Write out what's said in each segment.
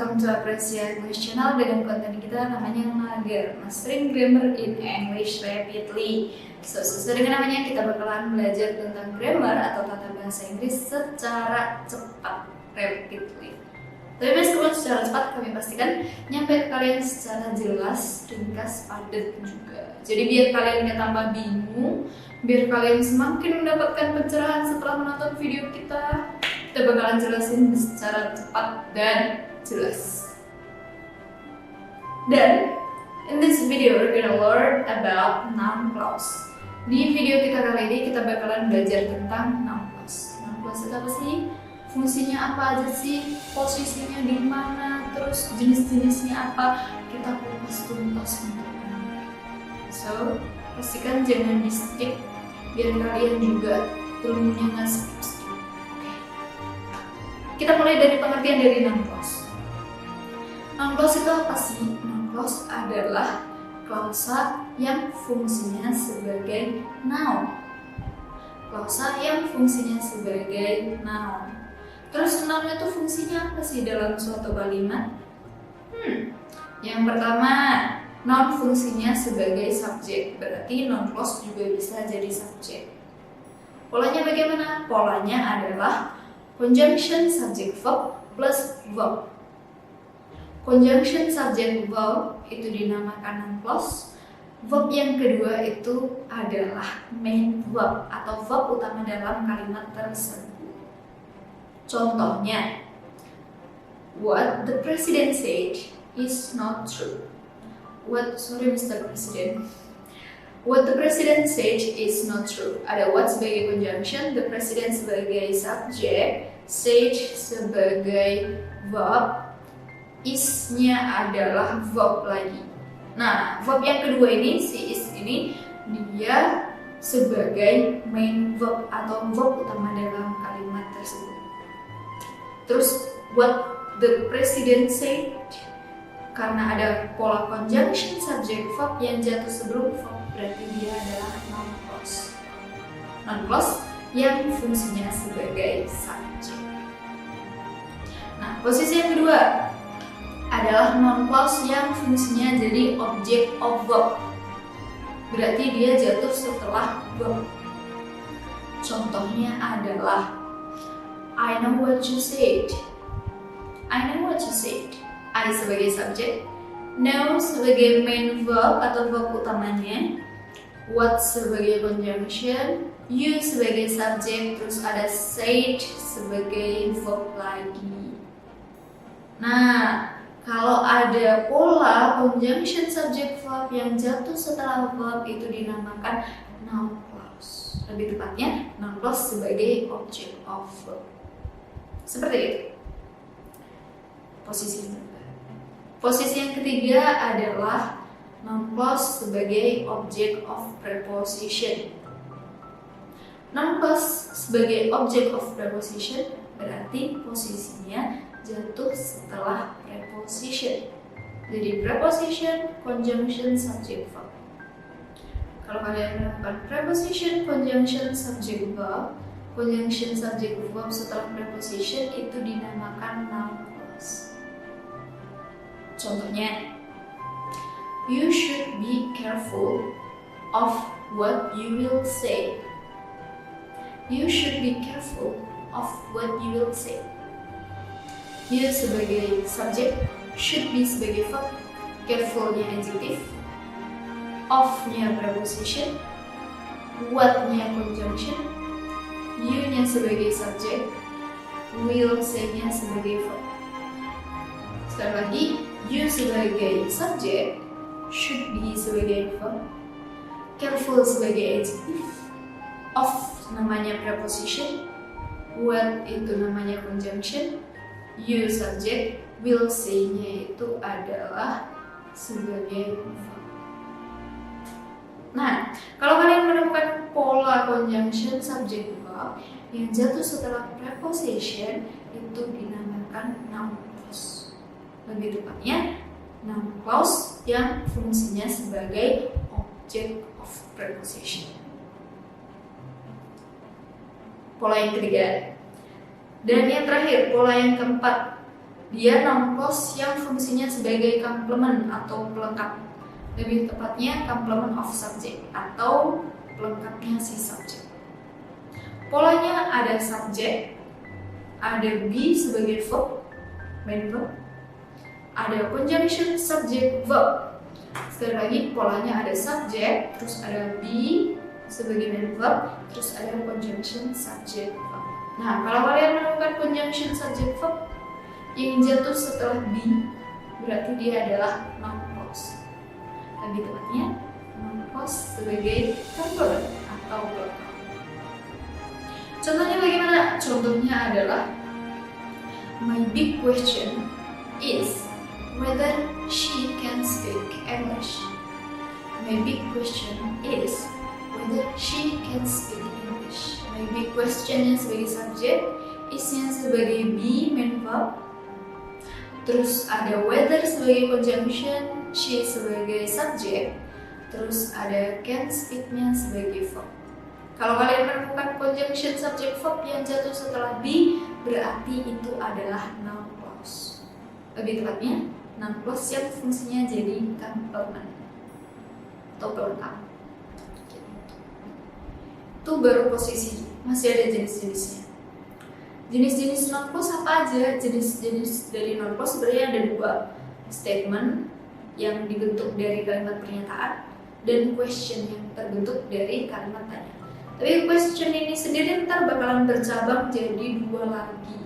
welcome to Apresia English Channel dengan konten kita namanya Mager Mastering Grammar in English Rapidly. So, sesuai dengan namanya kita bakalan belajar tentang grammar atau tata bahasa Inggris secara cepat, rapidly. Tapi meskipun secara cepat, kami pastikan nyampe ke kalian secara jelas, ringkas, padat juga. Jadi biar kalian gak tambah bingung, biar kalian semakin mendapatkan pencerahan setelah menonton video kita bakalan jelasin secara cepat dan jelas. Dan in this video we're gonna learn about noun clause. Di video kita kali ini kita bakalan belajar tentang noun clause. Noun clause itu apa sih? Fungsinya apa aja sih? Posisinya di mana? Terus jenis-jenisnya apa? Kita kupas tuntas untuk kalian. So, pastikan jangan di skip biar kalian juga ilmunya nggak skip. Kita mulai dari pengertian dari noun clause. Noun clause itu apa sih? Noun clause adalah klausa yang fungsinya sebagai noun. Klausa yang fungsinya sebagai noun. Terus noun itu fungsinya apa sih dalam suatu kalimat? Yang pertama, noun fungsinya sebagai subjek. Berarti noun clause juga bisa jadi subjek. Polanya bagaimana? Polanya adalah conjunction subject verb plus verb. Conjunction subject verb itu dinamakan noun clause. Verb yang kedua itu adalah main verb atau verb utama dalam kalimat tersebut. Contohnya, what the president said is not true. Sorry Mr. President. What the president said is not true. Ada what sebagai conjunction, the president sebagai subjek, said sebagai verb, is-nya adalah verb lagi. Nah, verb yang kedua ini, si is ini, dia sebagai main verb atau verb utama dalam kalimat tersebut. Terus, what the president said, karena ada pola conjunction subject verb yang jatuh sebelum verb, berarti dia adalah noun clause. Noun clause yang fungsinya sebagai subjek. Nah, posisi yang kedua adalah noun clause yang fungsinya jadi object of verb. Berarti dia jatuh setelah verb. Contohnya adalah I know what you said. I know what you said. I sebagai subjek, know sebagai main verb atau verb utamanya, what sebagai conjunction, you sebagai subjek, terus ada said sebagai verb lagi. Nah, kalau ada pola conjunction subject verb yang jatuh setelah verb itu dinamakan noun clause. Lebih tepatnya, noun clause sebagai object of verb. Seperti itu. Posisi yang kedua. Posisi yang ketiga adalah noun clause sebagai object of preposition. Noun clause sebagai object of preposition berarti posisinya jatuh setelah preposition. Jadi preposition, conjunction, subject verb. Kalau kalian melakukan preposition, conjunction, subject verb, conjunction, subject verb setelah preposition itu dinamakan noun clause. Contohnya, you should be careful of what you will say. You should be careful of what you will say. You sebagai subjek, should be sebagai verb, careful-nya adjective, of-nya preposition, what-nya conjunction, you-nya sebagai subjek, will say-nya sebagai verb. Sekali lagi, you sebagai subjek, should be sebagai verb, careful sebagai adjective, of namanya preposition, what itu namanya conjunction, you subject, will say-nya itu adalah sebagai verb. Nah, kalau kalian menemukan pola conjunction subject verb yang jatuh setelah preposition itu dinamakan noun clause. Lebih tepatnya, noun clause yang fungsinya sebagai object of preposition. Pola yang ketiga. Dan yang terakhir, pola yang keempat Dia noun clause yang fungsinya sebagai komplement atau pelengkap. Lebih tepatnya complement of subject atau pelengkapnya si subjek. Polanya ada subjek, ada be sebagai verb, main verb, ada conjunction subject verb. Sekali lagi polanya ada subjek, terus ada be sebagai main verb, terus ada conjunction subject verb. Nah, kalau kalian menemukan conjunction subject verb yang jatuh setelah be, berarti dia adalah noun clause. Lebih tepatnya noun clause sebagai complement atau pelengkap. Contohnya bagaimana? Contohnya adalah my big question is whether she can speak English. My big question is whether she can speak English. My big question sebagai subjek, is-nya sebagai be main verb, terus ada whether sebagai conjunction, she sebagai subjek, terus ada can speak-nya sebagai verb. Kalau kalian menemukan conjunction subject verb yang jatuh setelah be, berarti itu adalah noun clause. Lebih tepatnya, noun clause yang fungsinya jadi complement atau pelengkap. Itu baru posisi, masih ada jenis-jenisnya. Jenis-jenis noun clause apa aja? Jenis-jenis dari noun clause sebenarnya ada dua, statement yang dibentuk dari kalimat pernyataan dan question yang terbentuk dari kalimat tanya. Tapi question ini sendiri ntar bakalan bercabang jadi dua lagi.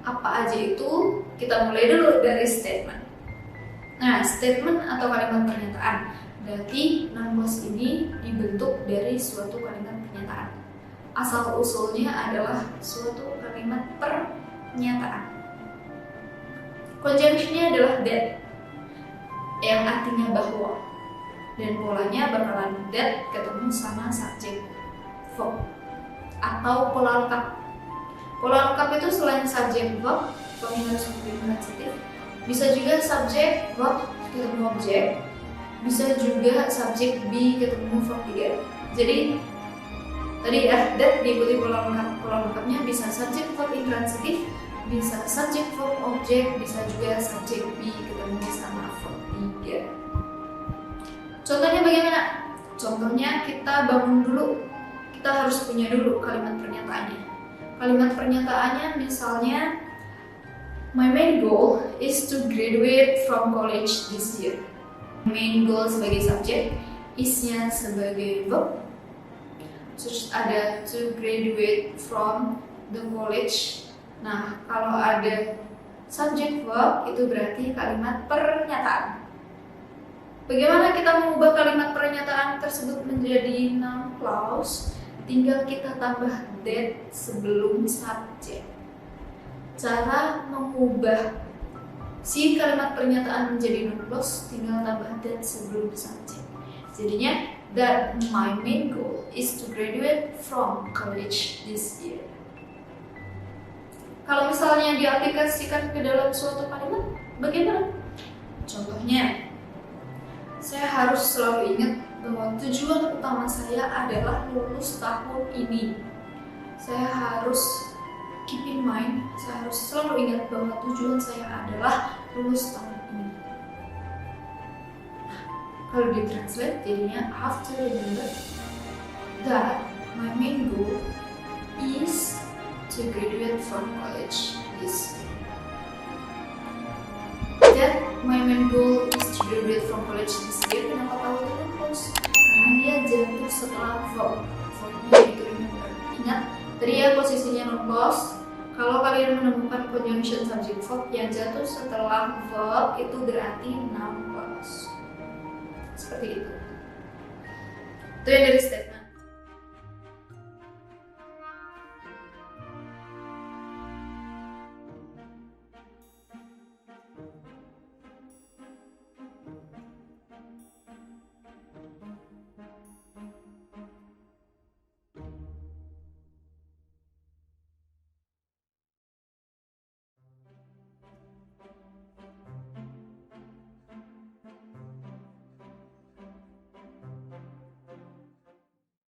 Apa aja itu? Kita mulai dulu dari statement. Nah, statement atau kalimat pernyataan. Berarti noun clause ini dibentuk dari suatu kalimat pernyataan. Asal usulnya adalah suatu kalimat pernyataan. Conjunctionnya adalah that, yang artinya bahwa. Dan polanya bakalan that ketemu sama subjek verb atau pola lengkap. Pola lengkap itu selain subjek verb, verbnya harus intransitif. Bisa juga subjek verb ketemu objek. Bisa juga subjek be ketemu verb 3. Jadi tadi ya, that diikuti pola lengkap. Pola lengkapnya bisa subjek verb intransitif, bisa subjek verb objek, bisa juga subjek be ketemu sama verb 3. Contohnya bagaimana? Contohnya kita bangun dulu, kita harus punya dulu kalimat pernyataannya. Kalimat pernyataannya misalnya, my main goal is to graduate from college this year. Main goal sebagai subjek, is-nya sebagai verb, terus ada to graduate from the college. Nah, kalau ada subjek verb itu berarti kalimat pernyataan. Bagaimana kita mengubah kalimat pernyataan tersebut menjadi noun clause? Tinggal kita tambah that sebelum subjek. Cara mengubah si kalimat pernyataan menjadi noun clause tinggal tambah that sebelum subjek. Jadinya, that my main goal is to graduate from college this year. Kalau misalnya diaplikasikan ke dalam suatu kalimat, bagaimana? Contohnya, saya harus selalu ingat bahwa tujuan utama saya adalah lulus tahun ini. Saya harus keep in mind, saya harus selalu ingat bahwa tujuan saya adalah lulus tahun ini. Kalau ditranslate jadinya, have to remember that my main goal is to graduate from college this year. That my main goal is to graduate from college this year. Kenapa tahu itu noun clause? Karena dia jatuh setelah verb. Verbnya itu remember. Ingat, tadi ya posisinya noun clause. Kalau kalian menemukan conjunction subject verb yang jatuh setelah verb, itu berarti noun clause. Seperti itu. Itu yang dari step.